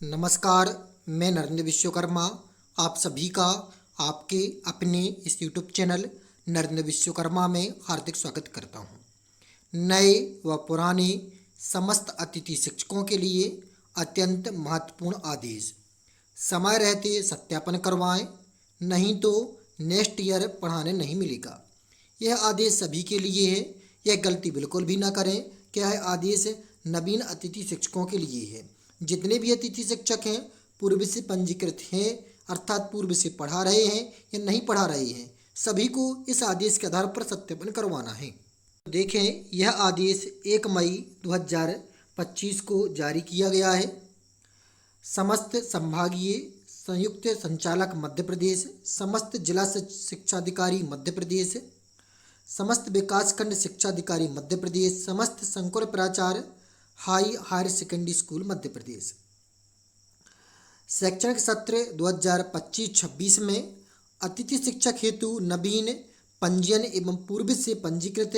नमस्कार। मैं नरेंद्र विश्वकर्मा आप सभी का आपके अपने इस YouTube चैनल नरेंद्र विश्वकर्मा में हार्दिक स्वागत करता हूं। नए व पुराने समस्त अतिथि शिक्षकों के लिए अत्यंत महत्वपूर्ण आदेश। समय रहते सत्यापन करवाएं, नहीं तो नेक्स्ट ईयर पढ़ाने नहीं मिलेगा। यह आदेश सभी के लिए है। यह गलती बिल्कुल भी ना करें कि यह आदेश नवीन अतिथि शिक्षकों के लिए है। जितने भी अतिथि शिक्षक हैं पूर्व से पंजीकृत हैं, अर्थात पूर्व से पढ़ा रहे हैं या नहीं पढ़ा रहे हैं, सभी को इस आदेश के आधार पर सत्यापन करवाना है। देखें, यह आदेश 1 मई 2025 को जारी किया गया है। समस्त संभागीय संयुक्त संचालक मध्य प्रदेश, समस्त जिला शिक्षाधिकारी मध्य प्रदेश, समस्त विकासखंड शिक्षाधिकारी मध्य प्रदेश, समस्त संकुल प्राचार्य higher secondary school Madhya Pradesh. शैक्षणिक सत्र 2025-26 में अतिथि शिक्षक हेतु नवीन पंजीयन एवं पूर्व से पंजीकृत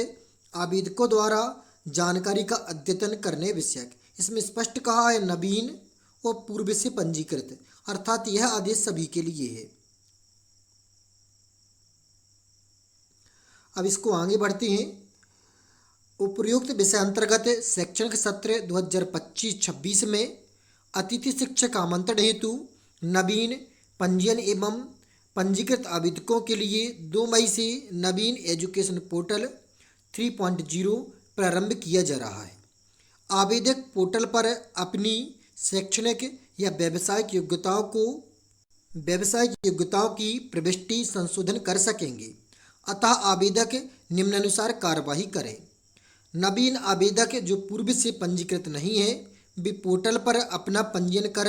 आवेदकों द्वारा जानकारी का अद्यतन करने विषयक। इसमें स्पष्ट कहा है नवीन और पूर्व से पंजीकृत, अर्थात यह आदेश सभी के लिए है। अब इसको आगे बढ़ते हैं। उपयुक्त विषय अंतर्गत शैक्षणिक सत्र 2025-26 में अतिथि शिक्षक आमंत्रण हेतु नवीन पंजीयन एवं पंजीकृत आवेदकों के लिए 2 मई से नवीन एजुकेशन पोर्टल 3.0 प्रारंभ किया जा रहा है। आवेदक पोर्टल पर अपनी शैक्षणिक या व्यावसायिक योग्यताओं की प्रविष्टि संशोधन कर सकेंगे, अतः आवेदक निम्नानुसार कार्यवाही करें। नवीन आवेदक जो पूर्व से पंजीकृत नहीं है वे पोर्टल पर अपना पंजीयन कर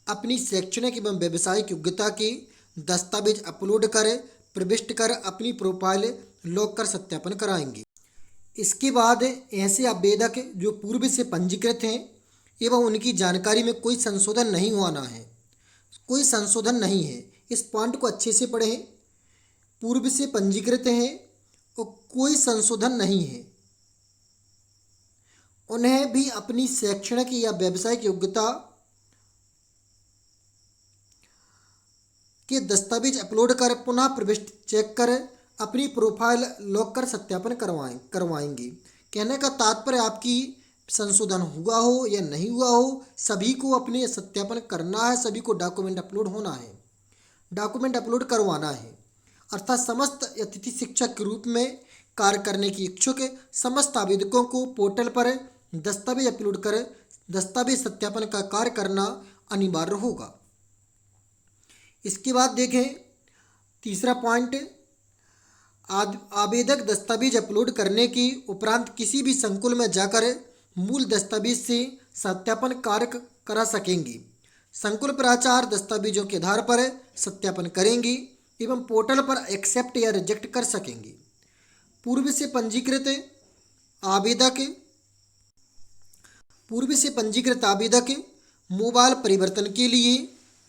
अपनी शैक्षणिक एवं व्यावसायिक योग्यता के दस्तावेज अपलोड कर प्रविष्ट कर अपनी प्रोफाइल लॉक कर सत्यापन कराएंगे। इसके बाद ऐसे आवेदक जो पूर्व से पंजीकृत हैं एवं उनकी जानकारी में कोई संशोधन नहीं होना है, कोई संशोधन नहीं है, इस पॉइंट को अच्छे से पढ़ें। पूर्व से पंजीकृत हैं और कोई संशोधन नहीं है, उन्हें भी अपनी शैक्षणिक या व्यावसायिक योग्यता के दस्तावेज अपलोड कर पुनः प्रविष्टि चेक कर अपनी प्रोफाइल लॉक कर सत्यापन करवाएंगे। कहने का तात्पर्य आपकी संशोधन हुआ हो या नहीं हुआ हो, सभी को अपने सत्यापन करना है, सभी को डॉक्यूमेंट अपलोड होना है, डॉक्यूमेंट अपलोड करवाना है। अर्थात समस्त अतिथि शिक्षक के रूप में कार्य करने की इच्छुक समस्त आवेदकों को पोर्टल पर दस्तावेज अपलोड कर दस्तावेज सत्यापन का कार्य करना अनिवार्य होगा। इसके बाद देखें तीसरा पॉइंट, आवेदक दस्तावेज अपलोड करने के उपरांत किसी भी संकुल में जाकर मूल दस्तावेज से सत्यापन कार्य करा सकेंगे। संकुल प्राचार्य दस्तावेजों के आधार पर सत्यापन करेंगे एवं पोर्टल पर एक्सेप्ट या रिजेक्ट कर सकेंगे। पूर्व से पंजीकृत आवेदक मोबाइल परिवर्तन के लिए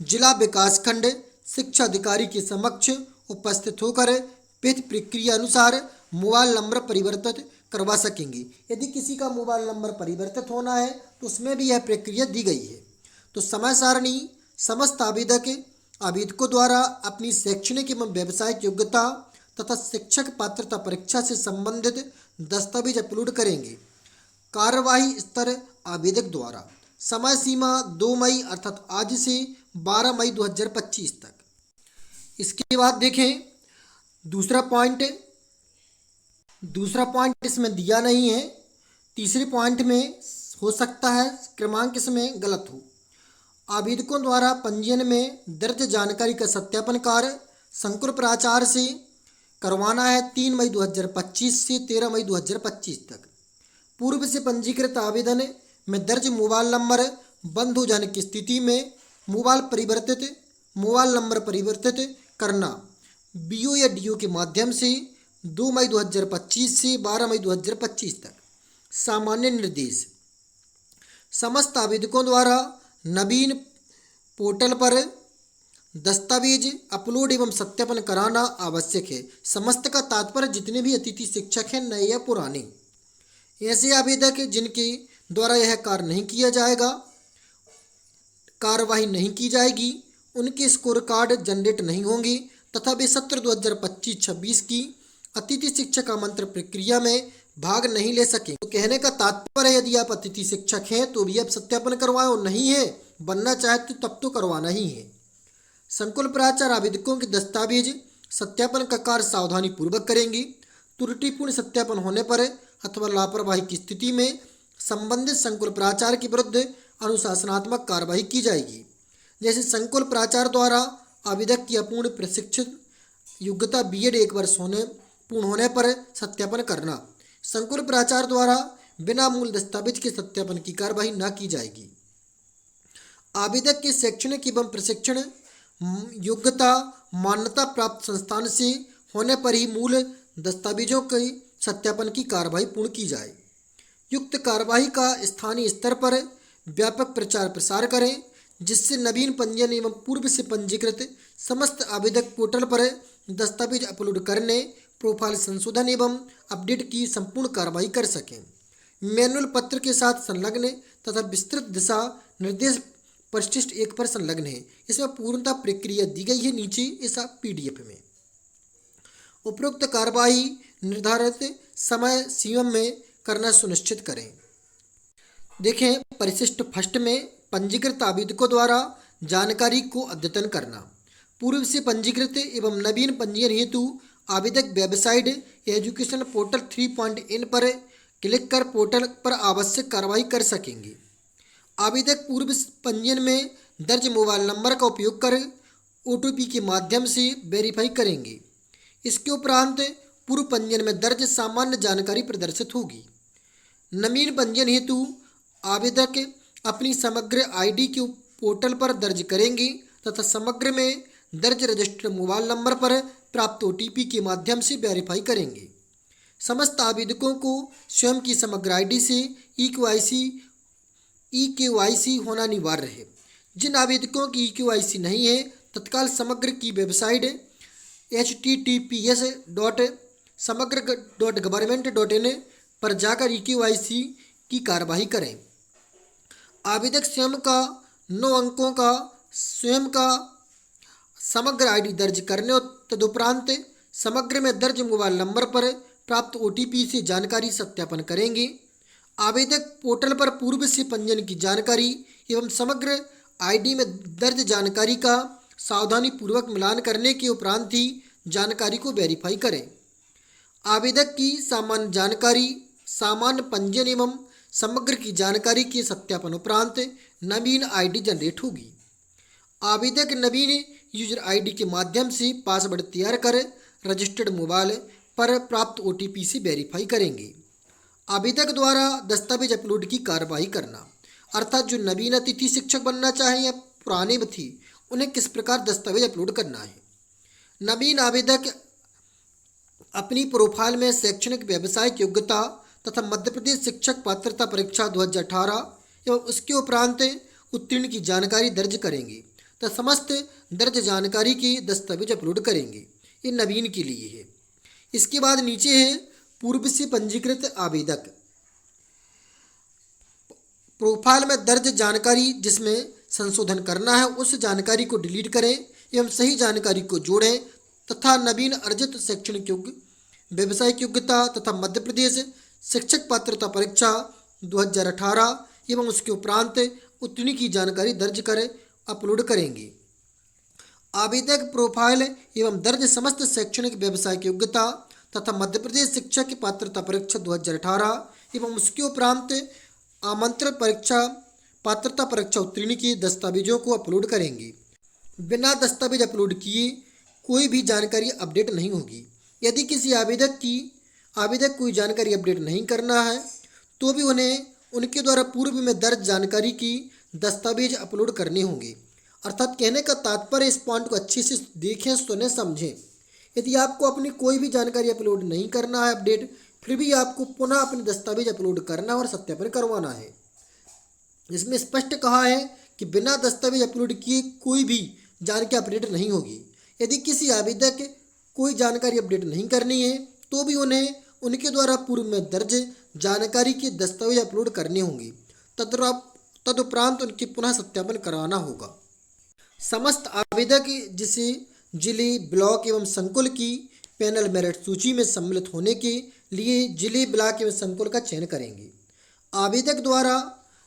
जिला विकासखंड शिक्षा अधिकारी के समक्ष उपस्थित होकर विधिक प्रक्रिया अनुसार मोबाइल नंबर परिवर्तित करवा सकेंगे। यदि किसी का मोबाइल नंबर परिवर्तित होना है तो उसमें भी यह प्रक्रिया दी गई है। तो समय सारणी समस्त आवेदकों द्वारा अपनी शैक्षणिक एवं व्यावसायिक योग्यता तथा शिक्षक पात्रता परीक्षा से संबंधित दस्तावेज अपलोड करेंगे। कार्यवाही स्तर आवेदक द्वारा। समय सीमा 2 मई अर्थात आज से 12 मई 2025 तक। इसके बाद देखें दूसरा पॉइंट इसमें दिया नहीं है। तीसरे पॉइंट में हो सकता है क्रमांक इसमें गलत हो। आवेदकों द्वारा पंजीयन में दर्ज जानकारी का सत्यापन कार्य संकुल प्राचार्य से करवाना है 3 मई 2025 से 13 मई 2025 तक। पूर्व से पंजीकृत आवेदन में दर्ज मोबाइल नंबर बंद हो जाने की स्थिति में मोबाइल नंबर परिवर्तित करना बीओ या डीओ के माध्यम से 2 मई 2025 से 12 मई 2025 तक। सामान्य निर्देश, समस्त आवेदकों द्वारा नवीन पोर्टल पर दस्तावेज अपलोड एवं सत्यापन कराना आवश्यक है। समस्त का तात्पर्य जितने भी अतिथि शिक्षक हैं, नए या पुराने, ऐसे आवेदक जिनके द्वारा यह कार्य नहीं किया जाएगा, कार्रवाई नहीं की जाएगी, उनके स्कोर कार्ड जनरेट नहीं होंगे तथा वे सत्र 2025-26 की अतिथि शिक्षक आमंत्रण प्रक्रिया में भाग नहीं ले सके। तो कहने का तात्पर्य है यदि आप अतिथि शिक्षक हैं तो भी आप सत्यापन करवाएं, और नहीं है बनना चाहते तब तो करवाना ही है। संकुल प्राचार्य आवेदकों के दस्तावेज सत्यापन का कार्य सावधानी पूर्वक करेंगे। त्रुटिपूर्ण सत्यापन होने पर अथवा लापरवाही की स्थिति में संबंधित संकुल प्राचार्य के विरुद्ध अनुशासनात्मक कार्रवाई की जाएगी। जैसे संकुल प्राचार्य द्वारा आवेदक की अपूर्ण प्रशिक्षित योग्यता बीएड 1 वर्ष पूर्ण होने पर सत्यापन करना। संकुल प्राचार्य द्वारा बिना मूल दस्तावेज के सत्यापन की कार्रवाई न की जाएगी। आवेदक के शैक्षणिक एवं प्रशिक्षण योग्यता मान्यता प्राप्त संस्थान से होने पर ही मूल दस्तावेजों के सत्यापन की कार्रवाई पूर्ण की जाए। युक्त कार्रवाई का स्थानीय स्तर पर व्यापक प्रचार प्रसार करें, जिससे नवीन पंजीयन एवं पूर्व से पंजीकृत समस्त आवेदक पोर्टल पर दस्तावेज अपलोड करने, प्रोफाइल संशोधन एवं अपडेट की संपूर्ण कार्रवाई कर सकें। मैनुअल पत्र के साथ संलग्न तथा विस्तृत दिशा निर्देश परिशिष्ट 1 पर संलग्न है। इसमें पूर्णतः प्रक्रिया दी गई है नीचे इस PDF में। उपरोक्त कार्रवाई निर्धारित समय सीमा में करना सुनिश्चित करें। देखें, परिशिष्ट फर्स्ट में पंजीकृत आवेदकों द्वारा जानकारी को अद्यतन करना। पूर्व से पंजीकृत एवं नवीन पंजीयन हेतु आवेदक वेबसाइट एजुकेशन पोर्टल 3.इन पर क्लिक कर पोर्टल पर आवश्यक कार्रवाई कर सकेंगे। आवेदक पूर्व पंजीयन में दर्ज मोबाइल नंबर का उपयोग कर OTP के माध्यम से वेरीफाई करेंगे। इसके उपरांत पूर्व पंजीयन में दर्ज सामान्य जानकारी प्रदर्शित होगी। नवीन पंजीयन हेतु आवेदक अपनी समग्र ID को पोर्टल पर दर्ज करेंगे तथा समग्र में दर्ज रजिस्टर्ड मोबाइल नंबर पर प्राप्त OTP के माध्यम से वेरीफाई करेंगे। समस्त आवेदकों को स्वयं की समग्र ID से EKYC होना अनिवार्य है। जिन आवेदकों की EKYC नहीं है, तत्काल समग्र की वेबसाइट https://samagr.government.in पर जाकर EKYC की कार्रवाई करें। आवेदक स्वयं का 9 अंकों का स्वयं का समग्र ID दर्ज करने और तदुपरांत समग्र में दर्ज मोबाइल नंबर पर प्राप्त OTP से जानकारी सत्यापन करेंगे। आवेदक पोर्टल पर पूर्व से पंजीयन की जानकारी एवं समग्र ID में दर्ज जानकारी का सावधानी पूर्वक मिलान करने के उपरांत ही जानकारी को वेरीफाई करें। आवेदक की सामान्य जानकारी, सामान्य पंजीयन एवं समग्र की जानकारी के सत्यापन उपरांत नवीन ID जनरेट होगी। आवेदक नवीन यूजर ID के माध्यम से पासवर्ड तैयार कर रजिस्टर्ड मोबाइल पर प्राप्त OTP से वेरीफाई करेंगे। आवेदक द्वारा दस्तावेज अपलोड की कार्रवाई करना, अर्थात जो नवीन अतिथि शिक्षक बनना चाहें या पुराने थी उन्हें किस प्रकार दस्तावेज अपलोड करना है। नवीन आवेदक अपनी प्रोफाइल में शैक्षणिक व्यावसायिक योग्यता तथा मध्य प्रदेश शिक्षक पात्रता परीक्षा 2018 एवं उसके उपरांत उत्तीर्ण की जानकारी दर्ज करेंगे तथा समस्त दर्ज जानकारी के दस्तावेज अपलोड करेंगे। ये नवीन के लिए है। इसके बाद नीचे है पूर्व से पंजीकृत आवेदक। प्रोफाइल में दर्ज जानकारी जिसमें संशोधन करना है उस जानकारी को डिलीट करें एवं सही जानकारी को जोड़ें तथा नवीन अर्जित शैक्षणिक व्यावसायिक योग्यता तथा मध्य प्रदेश शिक्षक पात्रता परीक्षा 2018 एवं उसके उपरांत उत्तीर्ण की जानकारी दर्ज कर अपलोड करेंगे। आवेदक प्रोफाइल एवं दर्ज समस्त शैक्षणिक व्यावसायिक योग्यता तथा मध्य प्रदेश शिक्षक पात्रता परीक्षा 2018 एवं उसके उपरांत आमंत्रित परीक्षा पात्रता परीक्षा उत्तीर्ण के दस्तावेजों को अपलोड करेंगे। बिना दस्तावेज अपलोड किए कोई भी जानकारी अपडेट नहीं होगी। यदि किसी आवेदक कोई जानकारी अपडेट नहीं करना है तो भी उन्हें उनके द्वारा पूर्व में दर्ज जानकारी की दस्तावेज अपलोड करने होंगे। अर्थात कहने का तात्पर्य इस पॉइंट को अच्छे से देखें, सुने, समझें। यदि आपको अपनी कोई भी जानकारी अपलोड नहीं करना है अपडेट, फिर भी आपको पुनः अपने दस्तावेज अपलोड करना और सत्यापन करवाना है। इसमें स्पष्ट कहा है कि बिना दस्तावेज अपलोड किए कोई भी जानकारी अपडेट नहीं होगी। यदि किसी आवेदक कोई जानकारी अपडेट नहीं करनी है तो भी उन्हें उनके द्वारा पूर्व में दर्ज जानकारी के दस्तावेज अपलोड करने होंगे। तदुपरांत उनकी पुनः सत्यापन कराना होगा। समस्त आवेदक जिसे जिले, ब्लॉक एवं संकुल की पैनल मेरिट सूची में सम्मिलित होने के लिए जिले, ब्लॉक एवं संकुल का चयन करेंगे। आवेदक द्वारा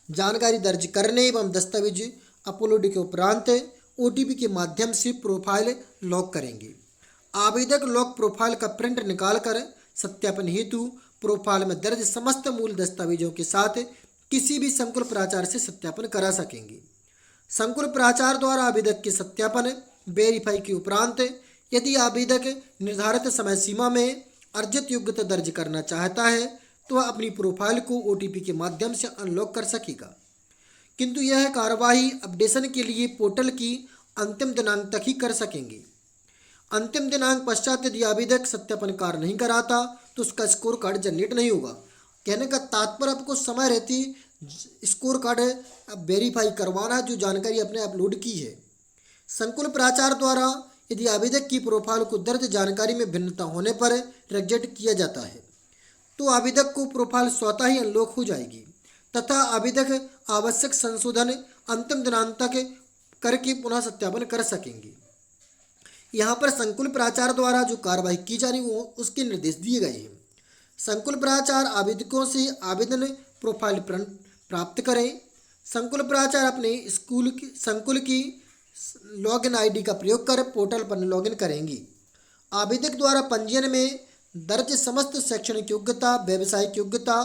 जानकारी दर्ज करने एवं दस्तावेज अपलोड के उपरांत OTP के माध्यम से प्रोफाइल लॉक करेंगे। आवेदक लॉक प्रोफाइल का प्रिंट निकालकर सत्यापन हेतु प्रोफाइल में दर्ज समस्त मूल दस्तावेजों के साथ किसी भी संकुल प्राचार्य से सत्यापन करा सकेंगे। संकुल प्राचार्य द्वारा आवेदक के सत्यापन वेरीफाई के उपरांत यदि आवेदक निर्धारित समय सीमा में अर्जित योग्यता दर्ज करना चाहता है तो वह अपनी प्रोफाइल को OTP के माध्यम से अनलॉक कर सकेगा, किंतु यह कार्यवाही अपडेशन के लिए पोर्टल की अंतिम दिनांक तक ही कर सकेंगे। अंतिम दिनांक पश्चात यदि आवेदक सत्यापन कार्य नहीं कराता तो उसका स्कोर कार्ड जनरेट नहीं होगा। कहने का तात्पर्य आपको समय रहती स्कोर कार्ड वेरीफाई करवाना जो जानकारी आपने अपलोड की है। संकुल प्राचार्य द्वारा यदि आवेदक की प्रोफाइल को दर्ज जानकारी में भिन्नता होने पर रिजेक्ट किया जाता है तो आवेदक को प्रोफाइल स्वतः ही अनलॉक हो जाएगी तथा आवेदक आवश्यक संशोधन अंतिम दिनांक तक करके पुनः सत्यापन कर सकेंगे। यहाँ पर संकुल प्राचार्य द्वारा जो कार्रवाई की जा रही हो उसके निर्देश दिए गए हैं। संकुल प्राचार्य आवेदकों से आवेदन प्रोफाइल प्राप्त करें। संकुल प्राचार्य अपने संकुल की लॉगिन ID का प्रयोग कर पोर्टल पर लॉगिन करेंगी। आवेदक द्वारा पंजीयन में दर्ज समस्त शैक्षणिक योग्यता, व्यावसायिक योग्यता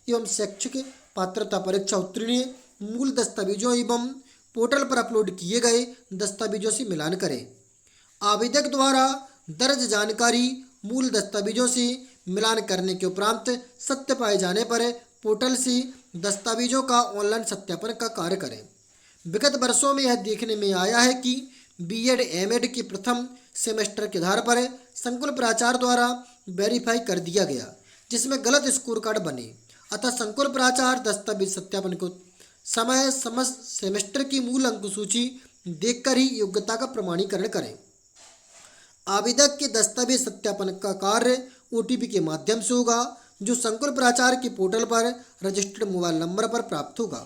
एवं शैक्षिक पात्रता परीक्षा उत्तीर्ण मूल दस्तावेजों एवं पोर्टल पर अपलोड किए गए दस्तावेजों से मिलान करें। आवेदक द्वारा दर्ज जानकारी मूल दस्तावेजों से मिलान करने के उपरांत सत्य पाए जाने पर पोर्टल से दस्तावेजों का ऑनलाइन सत्यापन का कार्य करें। विगत वर्षों में यह देखने में आया है कि B.Ed, M.Ed के प्रथम सेमेस्टर के आधार पर संकुल प्राचार्य द्वारा वेरीफाई कर दिया गया जिसमें गलत स्कोर कार्ड बने, अतः संकुल प्राचार्य दस्तावेज सत्यापन को समय समस्त सेमेस्टर की मूल अंक सूची देखकर ही योग्यता का प्रमाणीकरण करें। आवेदक के दस्तावेज सत्यापन का कार्य OTP के माध्यम से होगा जो संकुल प्राचार्य के पोर्टल पर रजिस्टर्ड मोबाइल नंबर पर प्राप्त होगा।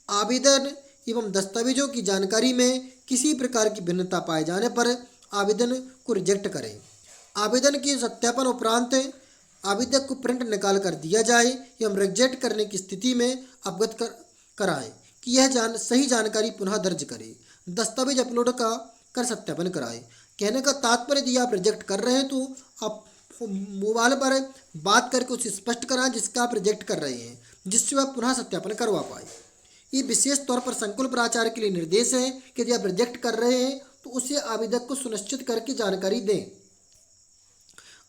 आवेदन एवं दस्तावेजों की जानकारी में किसी प्रकार की भिन्नता पाए जाने पर आवेदन को रिजेक्ट करें। आवेदन के सत्यापन उपरांत आवेदक को प्रिंट निकाल कर दिया जाए एवं रिजेक्ट करने की स्थिति में अवगत कराएं कि यह सही जानकारी पुनः दर्ज करे। दस्तावेज अपलोड कर सत्यापन कराएं। कहने का तात्पर्य यदि आप रिजेक्ट कर रहे हैं तो आप मोबाइल पर बात करके उसे स्पष्ट कराएं जिसका आप रिजेक्ट कर रहे हैं, जिससे आप पुनः सत्यापन करवा पाए। ये विशेष तौर पर संकुल प्राचार्य के लिए निर्देश है कि यदि आप रिजेक्ट कर रहे हैं तो उसे आवेदक को सुनिश्चित करके जानकारी दें।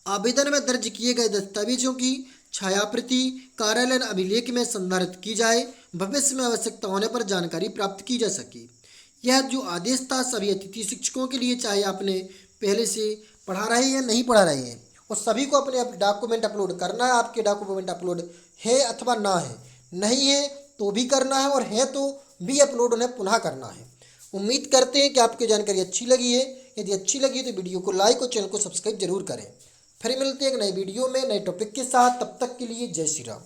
आवेदन में दर्ज किए गए दस्तावेजों की छायाप्रति कार्यालय अभिलेख में संधारित की जाए, भविष्य में आवश्यकता होने पर जानकारी प्राप्त की जा सके। यह जो आदेश था सभी अतिथि शिक्षकों के लिए, चाहे आपने पहले से पढ़ा रहे हैं या नहीं पढ़ा रहे हैं, और सभी को अपने डॉक्यूमेंट अपलोड करना है। आपके डॉक्यूमेंट अपलोड है अथवा ना है, नहीं है तो भी करना है और है तो भी अपलोड उन्हें पुनः करना है। उम्मीद करते हैं कि आपकी जानकारी अच्छी लगी है। यदि अच्छी लगी तो वीडियो को लाइक और चैनल को सब्सक्राइब जरूर करें। फिर मिलते हैं एक नए वीडियो में नए टॉपिक के साथ। तब तक के लिए जय श्री राम।